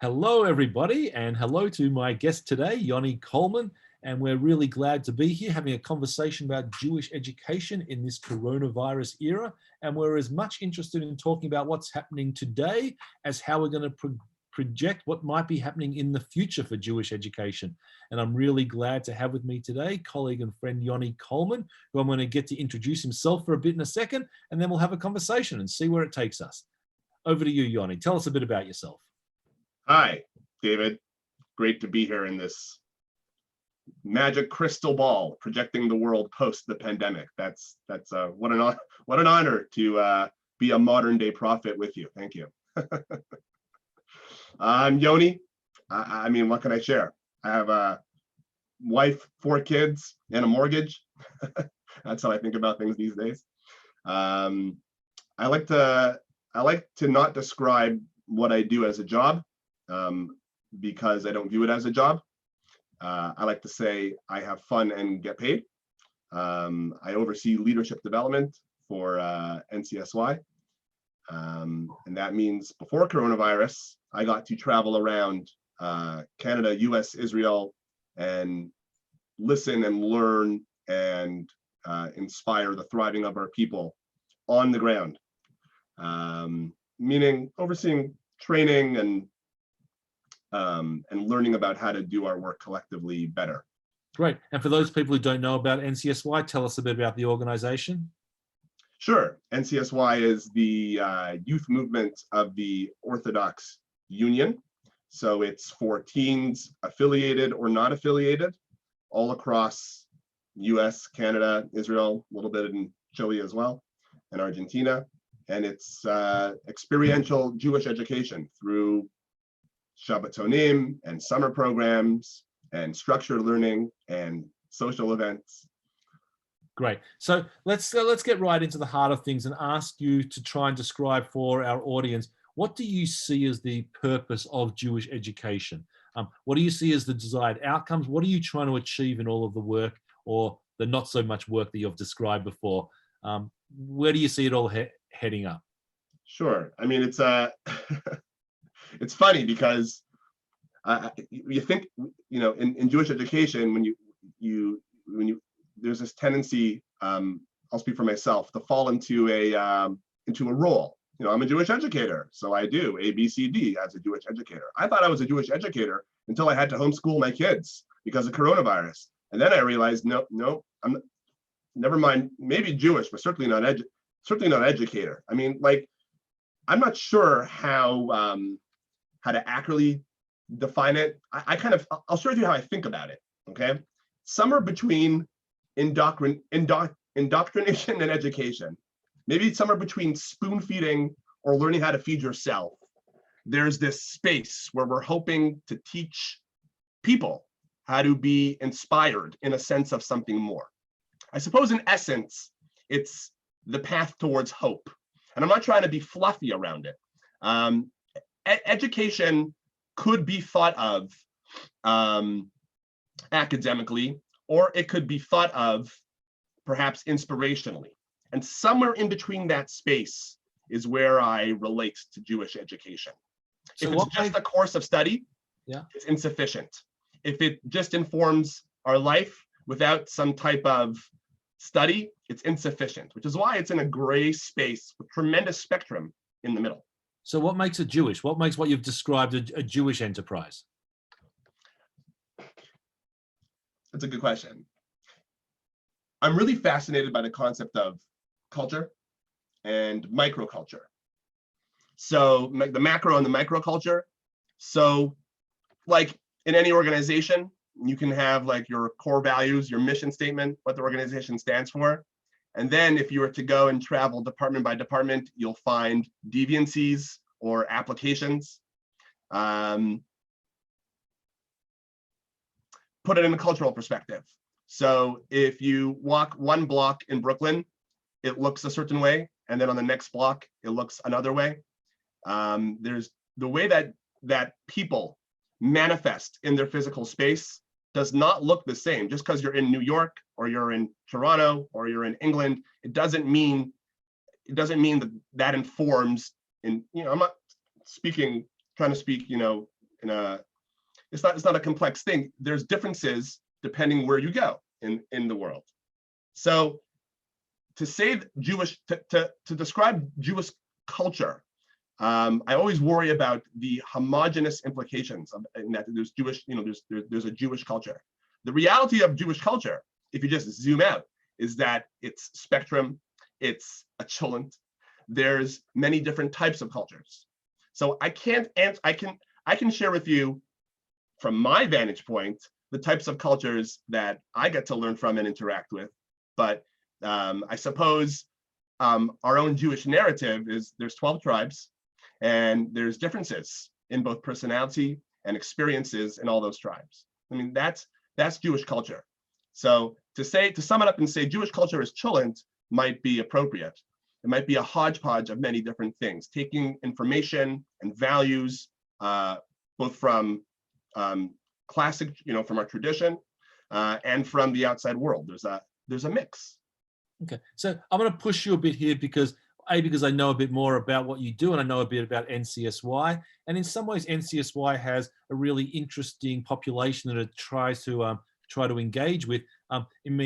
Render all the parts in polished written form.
Hello, everybody, and hello to my guest today, Yoni Colman. And we're really glad to be here having a conversation about Jewish education in this coronavirus era. And we're as much interested in talking about what's happening today as how we're going to project what might be happening in the future for Jewish education. And I'm really glad to have with me today colleague and friend Yoni Colman, who I'm going to get to introduce himself for a bit in a second, and then we'll have a conversation and see where it takes us. Over to you, Yoni. Tell us a bit about yourself. Hi, David. Great to be here in this magic crystal ball projecting the world post the pandemic. That's what an honor to be a modern day prophet with you. Thank you. I'm Yoni. I mean, what can I share? I have a wife, 4 kids, and a mortgage. That's how I think about things these days. I like to not describe what I do as a job. Because I don't view it as a job. I like to say I have fun and get paid. I oversee leadership development for NCSY. And that means before coronavirus, I got to travel around Canada, US, Israel, and listen and learn and inspire the thriving of our people on the ground. Meaning overseeing training and learning about how to do our work collectively better. Great. And for those people who don't know about NCSY, tell us a bit about the organization. Sure. NCSY is the youth movement of the Orthodox Union. So it's for teens affiliated or not affiliated all across US, Canada, Israel, a little bit in Chile as well, and Argentina. And it's experiential Jewish education through Shabbatonim and summer programs and structured learning and social events. Great. So let's get right into the heart of things and ask you to try and describe for our audience, what do you see as the purpose of Jewish education? What do you see as the desired outcomes? What are you trying to achieve in all of the work or the not so much work that you've described before? Where do you see it all heading up? Sure. I mean, it's it's funny because you think, in Jewish education, when you there's this tendency, I'll speak for myself, to fall into a role. I'm a Jewish educator, so I do A, B, C, D as a Jewish educator. I thought I was a Jewish educator until I had to homeschool my kids because of coronavirus, and then I realized, no, I'm never mind. Maybe Jewish, but certainly not educator. I mean, I'm not sure how to accurately define it. I'll share with you how I think about it, okay? Somewhere between indoctrination and education, maybe somewhere between spoon feeding or learning how to feed yourself, there's this space where we're hoping to teach people how to be inspired in a sense of something more. I suppose in essence, it's the path towards hope. And I'm not trying to be fluffy around it. Education could be thought of academically, or it could be thought of perhaps inspirationally. And somewhere in between that space is where I relate to Jewish education. So if it's just a course of study, it's insufficient. If it just informs our life without some type of study, it's insufficient, which is why it's in a gray space with tremendous spectrum in the middle. So what makes it Jewish? What makes what you've described a Jewish enterprise? That's a good question. I'm really fascinated by the concept of culture and microculture. So the macro and the microculture. So like in any organization, you can have your core values, your mission statement, what the organization stands for. And then if you were to go and travel department by department, you'll find deviancies or applications. Put it in a cultural perspective. So if you walk one block in Brooklyn, it looks a certain way. And then on the next block, it looks another way. There's the way that people manifest in their physical space does not look the same. Just because you're in New York or you're in Toronto or you're in England, it doesn't mean that informs. I'm not trying to speak it's not a complex thing. There's differences depending where you go in the world. So to say to describe Jewish culture, I always worry about the homogenous implications of in that there's Jewish, there's a Jewish culture. The reality of Jewish culture, if you just zoom out, is that it's spectrum, it's a cholent. There's many different types of cultures. So I can share with you from my vantage point the types of cultures that I get to learn from and interact with. But I suppose our own Jewish narrative is there's 12 tribes, and there's differences in both personality and experiences in all those tribes. I mean, that's Jewish culture. So to sum it up and say Jewish culture is cholent might be appropriate. It might be a hodgepodge of many different things, taking information and values, both from classic, from our tradition, and from the outside world. There's a mix. Okay, so I'm going to push you a bit here because I know a bit more about what you do, and I know a bit about NCSY. And in some ways, NCSY has a really interesting population that it tries to engage with. In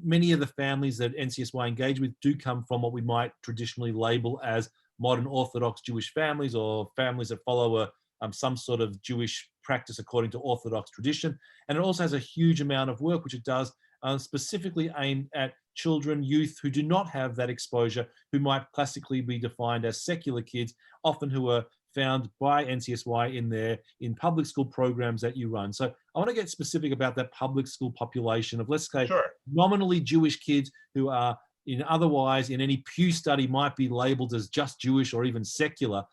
many of the families that NCSY engage with do come from what we might traditionally label as modern Orthodox Jewish families, or families that follow some sort of Jewish practice according to Orthodox tradition. And it also has a huge amount of work which it does specifically aimed at children, youth who do not have that exposure, who might classically be defined as secular kids, often who are found by NCSY in public school programs that you run. So I want to get specific about that public school population of, let's say, Sure, nominally Jewish kids who are otherwise in any Pew study might be labeled as just Jewish or even secular.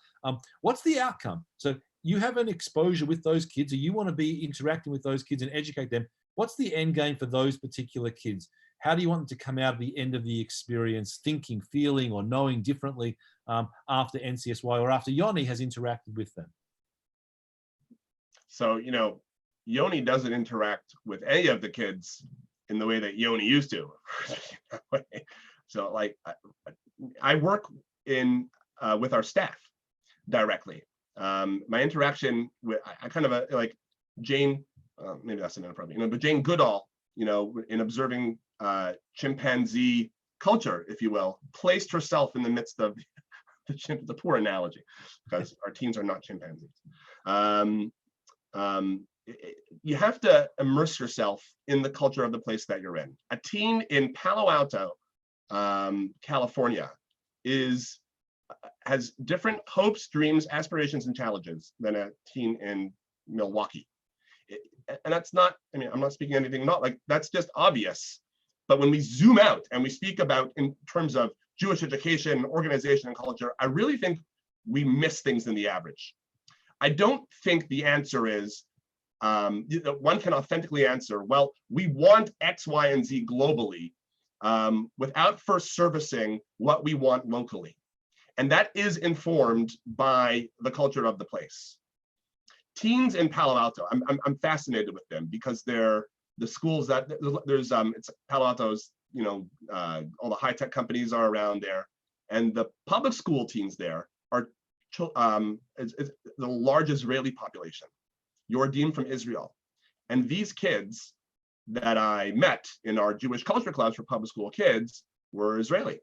What's the outcome? So you have an exposure with those kids, or you want to be interacting with those kids and educate them. What's the end game for those particular kids? How do you want them to come out at the end of the experience thinking, feeling, or knowing differently after NCSY or after Yoni has interacted with them? So, Yoni doesn't interact with any of the kids in the way that Yoni used to. So, like, I work with our staff directly. My interaction with, I kind of like Jane, maybe that's inappropriate, but Jane Goodall, in observing chimpanzee culture, if you will, placed herself in the midst of the poor analogy, because our teens are not chimpanzees. You have to immerse yourself in the culture of the place that you're in. A teen in Palo Alto, California, has different hopes, dreams, aspirations, and challenges than a teen in Milwaukee. And that's not, I'm not speaking anything, not like, that's just obvious. But when we zoom out and we speak about in terms of Jewish education, organization, and culture, I really think we miss things in the average. I don't think the answer is, one can authentically answer, well, we want X, Y, and Z globally, without first servicing what we want locally. And that is informed by the culture of the place. Teens in Palo Alto, I'm fascinated with them because they're the schools that there's it's Palo Alto's, all the high-tech companies are around there, and the public school teens there are it's the large Israeli population. Yordim from Israel, and these kids that I met in our Jewish culture class for public school kids were Israeli.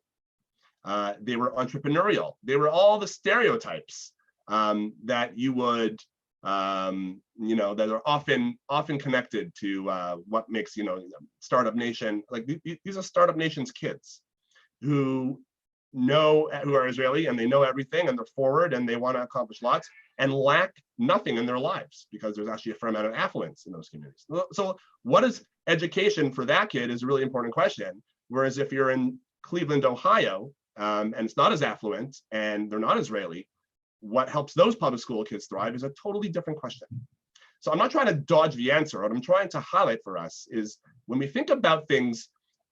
They were entrepreneurial. They were all the stereotypes that you would that are often connected to what makes startup nation. Like these are startup nation's kids who are Israeli, and they know everything, and they're forward, and they want to accomplish lots, and lack nothing in their lives because there's actually a fair amount of affluence in those communities. So what is education for that kid is a really important question. Whereas if you're in Cleveland, Ohio, and it's not as affluent and they're not Israeli, what helps those public school kids thrive is a totally different question. So I'm not trying to dodge the answer. What I'm trying to highlight for us is when we think about things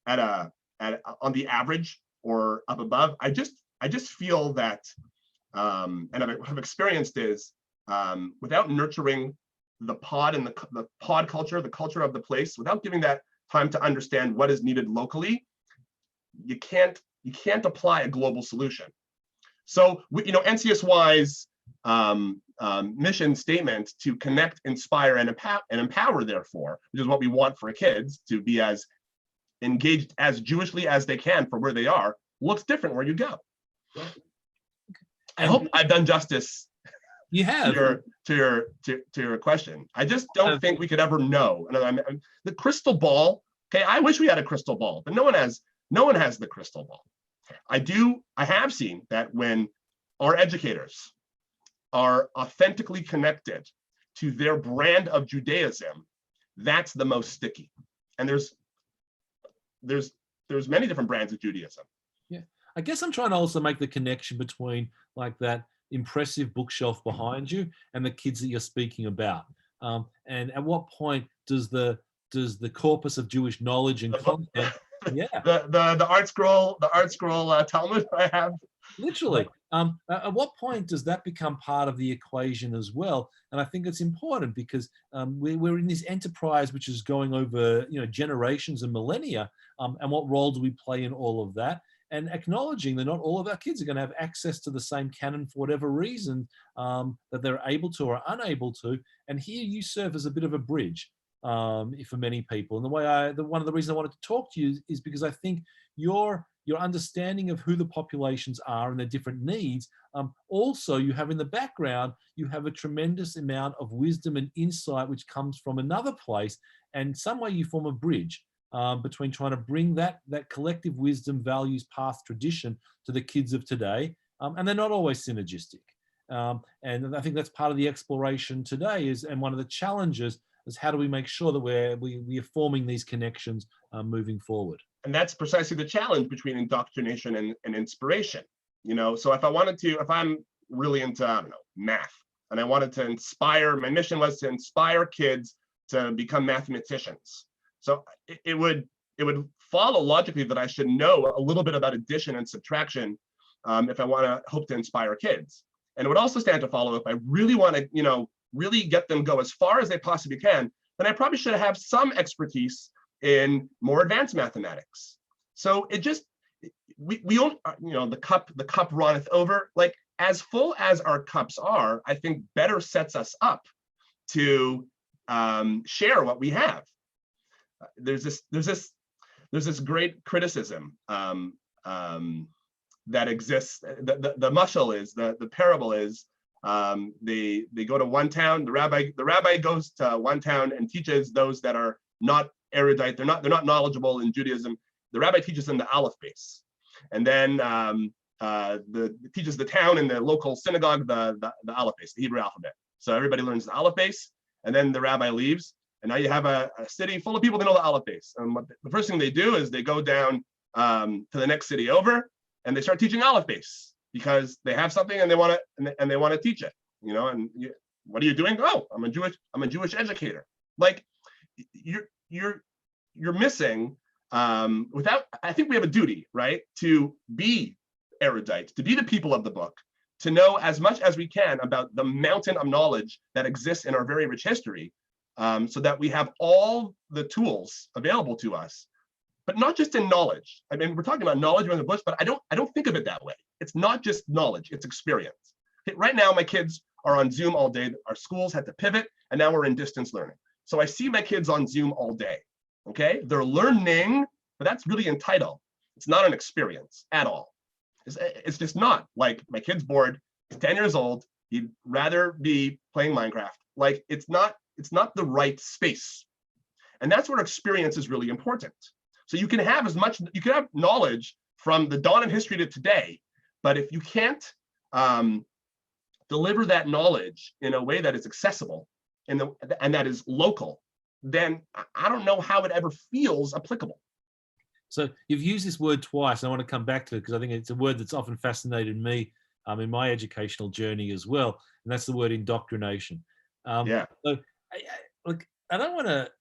on the average or up above, I just feel that, and I've experienced is without nurturing the pod and the pod culture, the culture of the place, without giving that time to understand what is needed locally, you can't apply a global solution. So NCSY's mission statement to connect, inspire, and empower, therefore, which is what we want for kids to be as engaged as Jewishly as they can for where they are, looks different where you go. I hope I've done justice. You have. To your question. I just don't think we could ever know. And the crystal ball. Okay, I wish we had a crystal ball, but no one has the crystal ball. I have seen that when our educators are authentically connected to their brand of Judaism, that's the most sticky. And there's many different brands of Judaism. Yeah, I guess I'm trying to also make the connection between like that impressive bookshelf behind you and the kids that you're speaking about. And at what point does the corpus of Jewish knowledge and content, the art scroll Talmud I have, literally, at what point does that become part of the equation as well? And I think it's important because we're in this enterprise which is going over generations and millennia, and what role do we play in all of that? And acknowledging that not all of our kids are going to have access to the same canon for whatever reason that they're able to or unable to. And here you serve as a bit of a bridge for many people. And one of the reasons I wanted to talk to you is because I think your understanding of who the populations are and their different needs. Also, you have in the background, you have a tremendous amount of wisdom and insight which comes from another place, and some way you form a bridge between trying to bring that collective wisdom, values, past tradition to the kids of today, and they're not always synergistic. And I think that's part of the exploration today and one of the challenges is how do we make sure that we are forming these connections moving forward. And that's precisely the challenge between indoctrination and inspiration. So if I'm really into, I don't know, math, and I wanted to inspire, my mission was to inspire kids to become mathematicians. So it would follow logically that I should know a little bit about addition and subtraction if I want to hope to inspire kids. And it would also stand to follow if I really want to, really get them go as far as they possibly can, then I probably should have some expertise in more advanced mathematics. So we don't, the cup runneth over. Like, as full as our cups are, I think better sets us up to share what we have. There's this great criticism that exists. The mashal is the parable is they go to one town. The rabbi goes to one town and teaches those that are not erudite. They're not knowledgeable in Judaism. The rabbi teaches them the aleph base, and then teaches the town in the local synagogue the aleph base, the Hebrew alphabet. So everybody learns the aleph base, and then the rabbi leaves. And now you have a city full of people that know the aleph base. And the first thing they do is they go down to the next city over, and they start teaching aleph base because they have something and they want to teach it. What are you doing? Oh, I'm a Jewish educator. Like, you're missing I think we have a duty, right, to be erudite, to be the people of the book, to know as much as we can about the mountain of knowledge that exists in our very rich history. So that we have all the tools available to us, but not just in knowledge. I mean, we're talking about knowledge in the books, but I don't think of it that way. It's not just knowledge; it's experience. Right now, my kids are on Zoom all day. Our schools had to pivot, and now we're in distance learning. So I see my kids on Zoom all day. Okay, they're learning, but that's really entitled. It's not an experience at all. It's just not. Like, my kid's bored. He's 10 years old. He'd rather be playing Minecraft. Like, it's not the right space. And that's where experience is really important. So you can have knowledge from the dawn of history to today, but if you can't deliver that knowledge in a way that is accessible and that is local, then I don't know how it ever feels applicable. So you've used this word twice, and I want to come back to it because I think it's a word that's often fascinated me in my educational journey as well, and that's the word indoctrination. Yeah. So I don't want to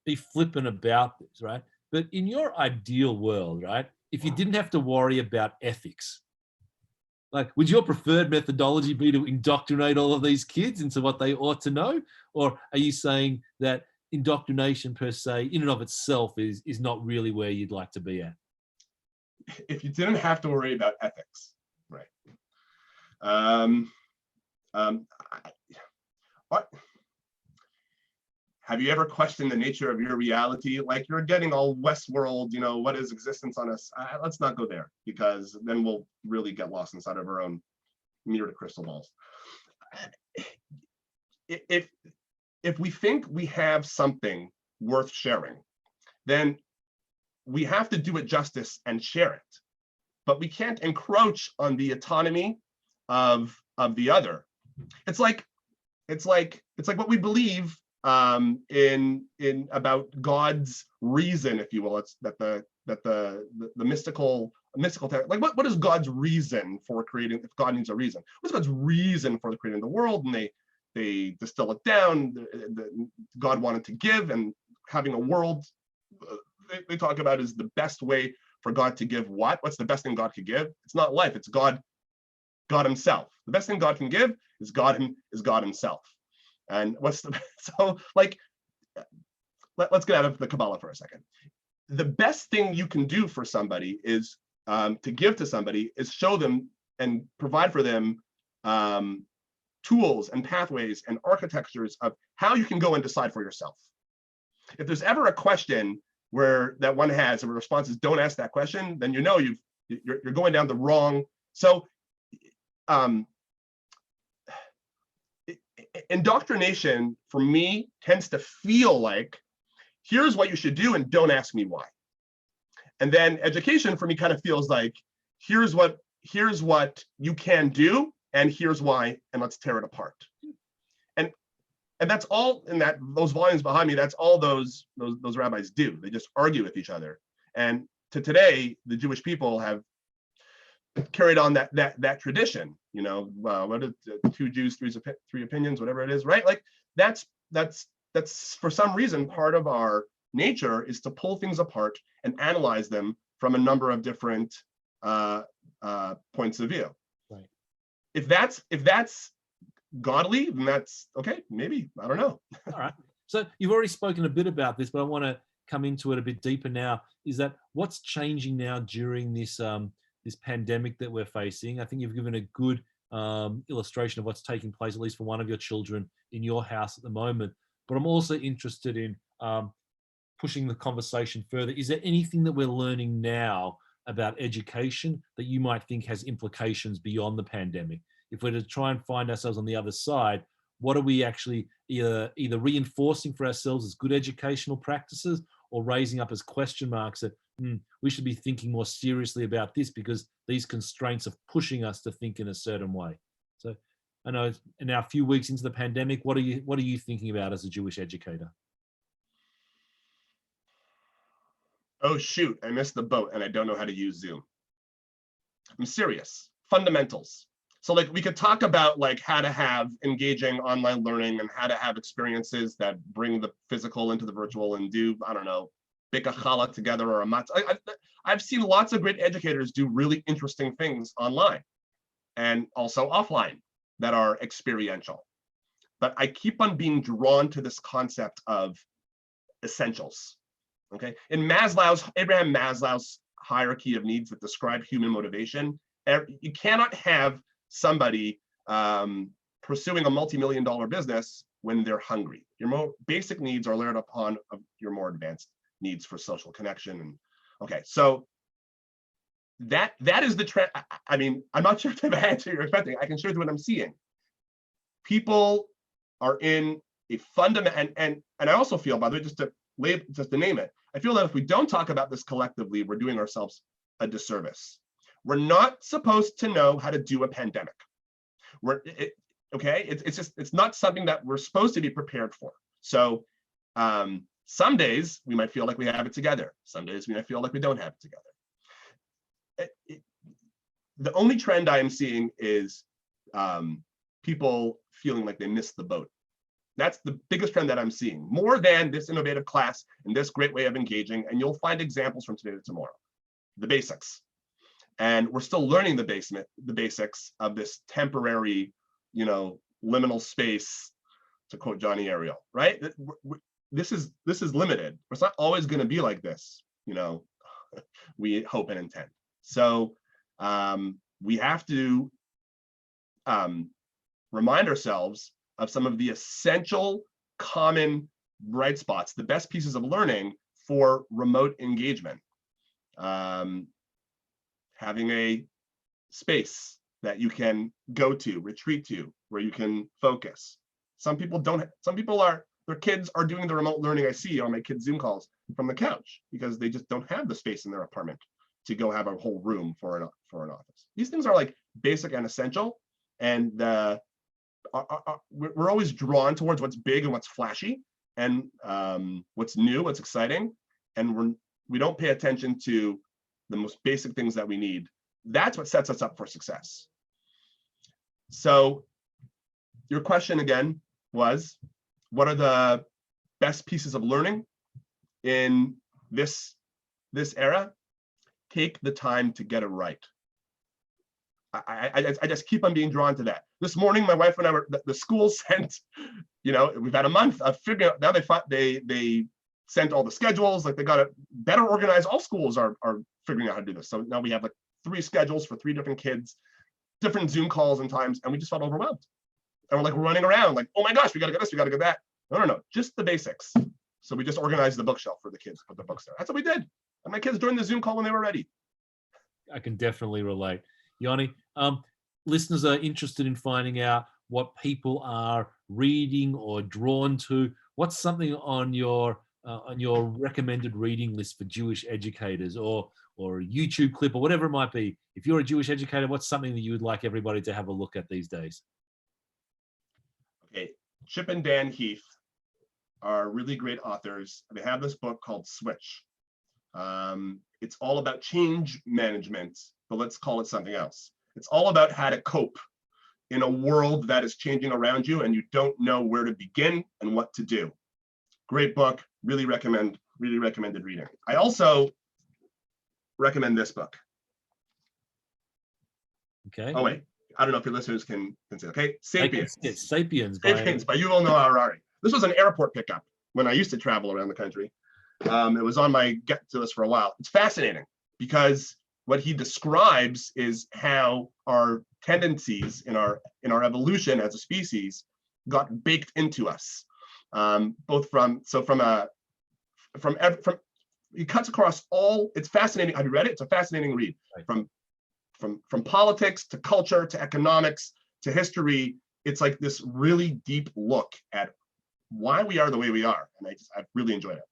be flippant about this, right? But in your ideal world, right, if you didn't have to worry about ethics, like, would your preferred methodology be to indoctrinate all of these kids into what they ought to know? Or are you saying that indoctrination per se, in and of itself, is not really where you'd like to be at? If you didn't have to worry about ethics, right? Um, what? Have you ever questioned the nature of your reality? Like you're getting all Westworld, what is existence on us? Let's not go there, because then we'll really get lost inside of our own mirrored crystal balls. If we think we have something worth sharing, then we have to do it justice and share it. But we can't encroach on the autonomy of the other. It's like what we believe in about God's reason, if you will. It's that the mystical like what is God's reason for creating, if God needs a reason? What's God's reason for creating the world? And they distill it down. God wanted to give, and having a world, they talk about is the best way for God to give what? What's the best thing God could give? It's not life, it's God himself. The best thing God can give is God himself. And what's the, so like, let's get out of the Kabbalah for a second. The best thing you can do for somebody is to give to somebody is show them and provide for them tools and pathways and architectures of how you can go and decide for yourself. If there's ever a question where that one has, and the response is don't ask that question, then you're going down the wrong. So indoctrination for me tends to feel like, here's what you should do and don't ask me why. And then education for me kind of feels like, here's what you can do and here's why, and let's tear it apart. And that's all in those volumes behind me. That's all those rabbis do. They just argue with each other. And to today, the Jewish people have carried on that tradition. What is two Jews, three opinions, whatever it is, right? Like that's for some reason part of our nature is to pull things apart and analyze them from a number of different points of view. Right. If that's godly, then that's okay. Maybe, I don't know. All right. So you've already spoken a bit about this, but I want to come into it a bit deeper now. Is that what's changing now during this this pandemic that we're facing? I think you've given a good illustration of what's taking place, at least for one of your children in your house at the moment. But I'm also interested in pushing the conversation further. Is there anything that we're learning now about education that you might think has implications beyond the pandemic? If we're to try and find ourselves on the other side, what are we actually either reinforcing for ourselves as good educational practices, or raising up as question marks that we should be thinking more seriously about this because these constraints are pushing us to think in a certain way? So I know now a few weeks into the pandemic, what are you thinking about as a Jewish educator? Oh shoot, I missed the boat and I don't know how to use Zoom. I'm serious. Fundamentals. So like we could talk about like how to have engaging online learning and how to have experiences that bring the physical into the virtual and do, I don't know, bake a challah together or a matzah. I've seen lots of great educators do really interesting things online and also offline that are experiential. But I keep on being drawn to this concept of essentials. Okay, in Abraham Maslow's hierarchy of needs that describe human motivation, you cannot have somebody pursuing a multi-million-dollar business when they're hungry. Your more basic needs are layered upon your more advanced needs for social connection. And okay, so that is the trend. I mean, I'm not sure if I've answered you're expecting. I can share what I'm seeing. People are in a fundamental, and I also feel, by the way, just to name it, I feel that if we don't talk about this collectively, we're doing ourselves a disservice. We're not supposed to know how to do a pandemic. It's not something that we're supposed to be prepared for. So some days we might feel like we have it together. Some days we might feel like we don't have it together. The only trend I am seeing is people feeling like they missed the boat. That's the biggest trend that I'm seeing, more than this innovative class and this great way of engaging. And you'll find examples from today to tomorrow, the basics. And we're still learning the basics of this temporary, liminal space, to quote Johnny Ariel, right? This is limited. It's not always going to be like this, we hope and intend. So we have to remind ourselves of some of the essential common bright spots, the best pieces of learning for remote engagement. Having a space that you can go to, retreat to, where you can focus. Some people their kids are doing the remote learning I see on my kids' Zoom calls from the couch because they just don't have the space in their apartment to go have a whole room for an office. These things are like basic and essential, and we're always drawn towards what's big and what's flashy and what's new, what's exciting, and we don't pay attention to the most basic things that we need. That's what sets us up for success. So your question again was, what are the best pieces of learning in this era? Take the time to get it right. I just keep on being drawn to that. This morning, my wife and I the school sent, we've had a month of figuring out, now they sent all the schedules, like they got it better organized. All schools are figuring out how to do this. So now we have like 3 schedules for 3 different kids, different Zoom calls and times, and we just felt overwhelmed. And we're like running around like, oh my gosh, we got to get this, we got to get that. No, just the basics. So we just organized the bookshelf for the kids, put the books there. That's what we did. And my kids joined the Zoom call when they were ready. I can definitely relate. Yoni, listeners are interested in finding out what people are reading or drawn to. What's something on your recommended reading list for Jewish educators, or a YouTube clip, or whatever it might be? If you're a Jewish educator, what's something that you would like everybody to have a look at these days? Okay, Chip and Dan Heath are really great authors. They have this book called Switch. It's all about change management, but let's call it something else. It's all about how to cope in a world that is changing around you and you don't know where to begin and what to do. Great book, really recommended reading. I also recommend this book. Okay. Oh wait, I don't know if your listeners can say, okay, Sapiens. Sapiens by Yuval Noah Harari. This was an airport pickup when I used to travel around the country. It was on my get to list for a while. It's fascinating because what he describes is how our tendencies in our evolution as a species got baked into us. He cuts across all. It's fascinating. Have you read it? It's a fascinating read. Right. From politics to culture to economics to history. It's like this really deep look at why we are the way we are, and I've really enjoyed it.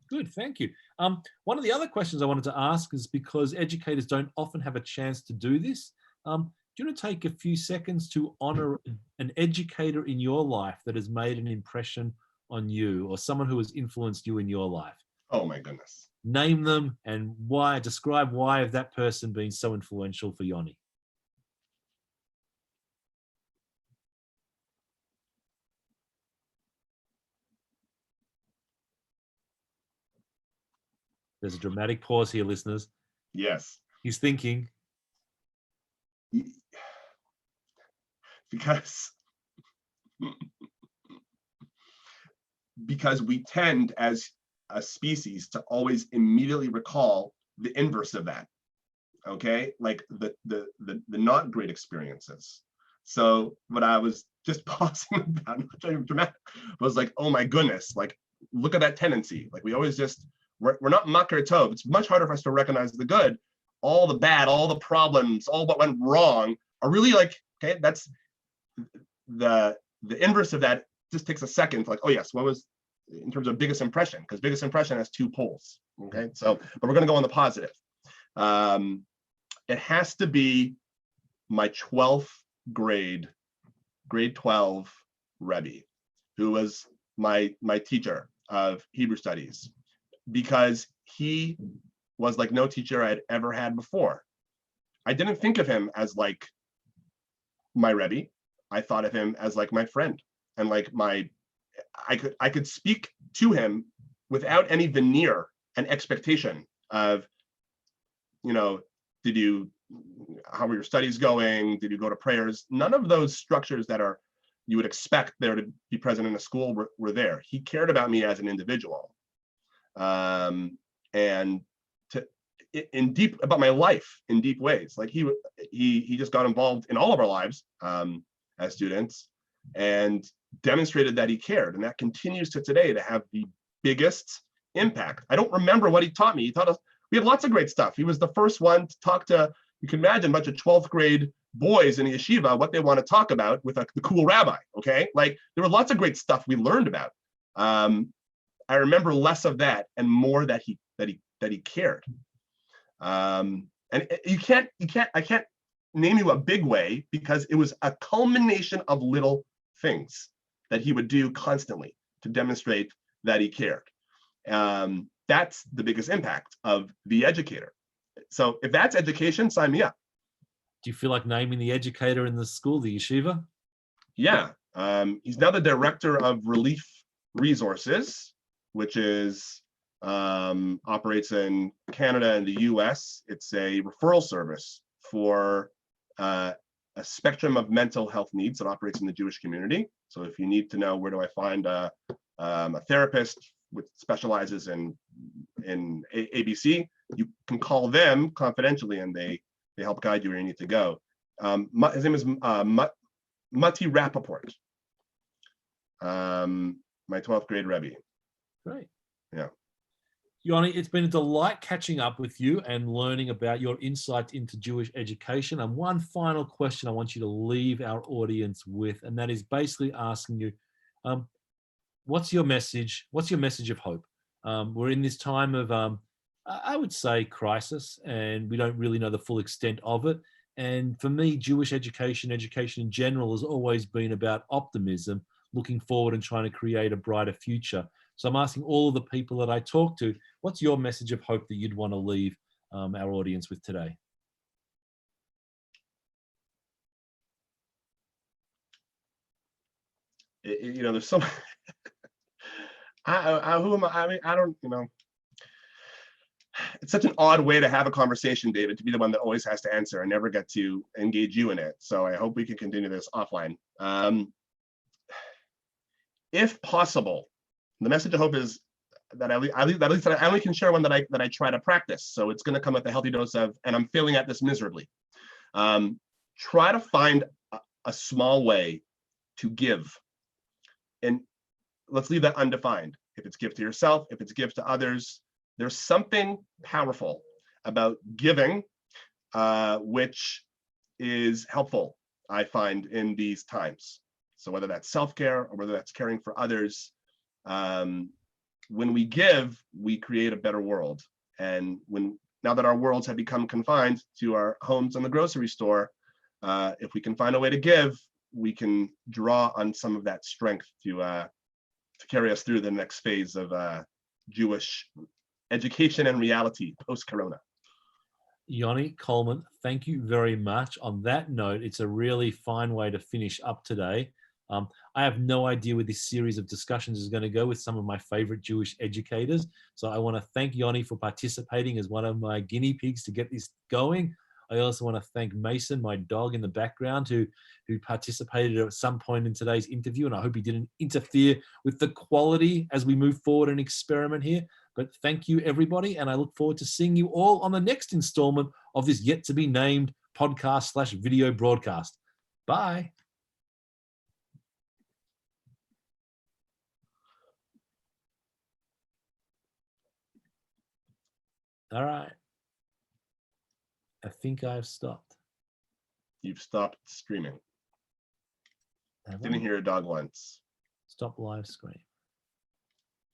Good, thank you. One of the other questions I wanted to ask is, because educators don't often have a chance to do this, do you want to take a few seconds to honor an educator in your life that has made an impression on you, or someone who has influenced you in your life? Oh my goodness. Name them and why. Describe why have that person been so influential for Yoni. There's a dramatic pause here, listeners. Yes. He's thinking. Because we tend as a species to always immediately recall the inverse of that. Okay, like the not great experiences. So what I was just pausing about, not trying to be dramatic, was like, oh my goodness, like look at that tendency. Like we always just we're not makar tov. It's much harder for us to recognize the good. All the bad, all the problems, all what went wrong are really like, okay, that's the inverse of that. Just takes a second to like, oh yes, what was in terms of biggest impression, because biggest impression has 2 poles. Okay, so but we're going to go on the positive. It has to be my 12th grade 12 Rebbe, who was my teacher of Hebrew studies, because he was like no teacher I'd ever had before. I didn't think of him as like my Rebbe. I thought of him as like my friend, and like I could speak to him without any veneer and expectation of, how were your studies going? Did you go to prayers? None of those structures that you would expect there to be present in a school were there. He cared about me as an individual, and about my life in deep ways. Like he just got involved in all of our lives as students, and demonstrated that he cared. And that continues to today to have the biggest impact. I don't remember what he taught me. He taught us, we had lots of great stuff. He was the first one to talk to, you can imagine, a bunch of 12th grade boys in a yeshiva, what they want to talk about with the cool rabbi, okay? Like, there were lots of great stuff we learned about. I remember less of that and more that he cared. And I can't name you a big way, because it was a culmination of little things that he would do constantly to demonstrate that he cared. That's the biggest impact of the educator. So if that's education, sign me up. Do you feel like naming the educator in the school, the yeshiva? Yeah, he's now the director of Relief Resources, which is operates in Canada and the US. It's a referral service for a spectrum of mental health needs that operates in the Jewish community. So if you need to know where do I find a therapist which specializes in ABC, you can call them confidentially, and they help guide you where you need to go. His name is Mati Rappaport, my 12th grade Rebbe. Great. Yeah. Yoni, it's been a delight catching up with you and learning about your insight into Jewish education. And one final question I want you to leave our audience with, and that is basically asking you, what's your message? What's your message of hope? We're in this time of, I would say, crisis, and we don't really know the full extent of it. And for me, Jewish education in general, has always been about optimism, looking forward and trying to create a brighter future. So I'm asking all of the people that I talk to, what's your message of hope that you'd want to leave our audience with today? There's so who am I? I mean, I don't, it's such an odd way to have a conversation, David, to be the one that always has to answer. I never get to engage you in it. So I hope we can continue this offline. If possible, the message of hope is that at least I only can share one that I try to practice. So it's going to come with a healthy dose of, and I'm failing at this miserably. Try to find a small way to give, and let's leave that undefined. If it's give to yourself, if it's give to others, there's something powerful about giving, which is helpful, I find, in these times. So whether that's self-care or whether that's caring for others, when we give, we create a better world. And now that our worlds have become confined to our homes and the grocery store, if we can find a way to give, we can draw on some of that strength to carry us through the next phase of Jewish education and reality post-corona. Yoni Colman, thank you very much. On that note, it's a really fine way to finish up today. I have no idea where this series of discussions is going to go with some of my favorite Jewish educators. So I want to thank Yoni for participating as one of my guinea pigs to get this going. I also want to thank Mason, my dog in the background, who participated at some point in today's interview. And I hope he didn't interfere with the quality as we move forward and experiment here. But thank you, everybody. And I look forward to seeing you all on the next installment of this yet to be named podcast/video broadcast. Bye. All right. I think I've stopped. You've stopped streaming. Didn't hear a dog once. Stop live screen.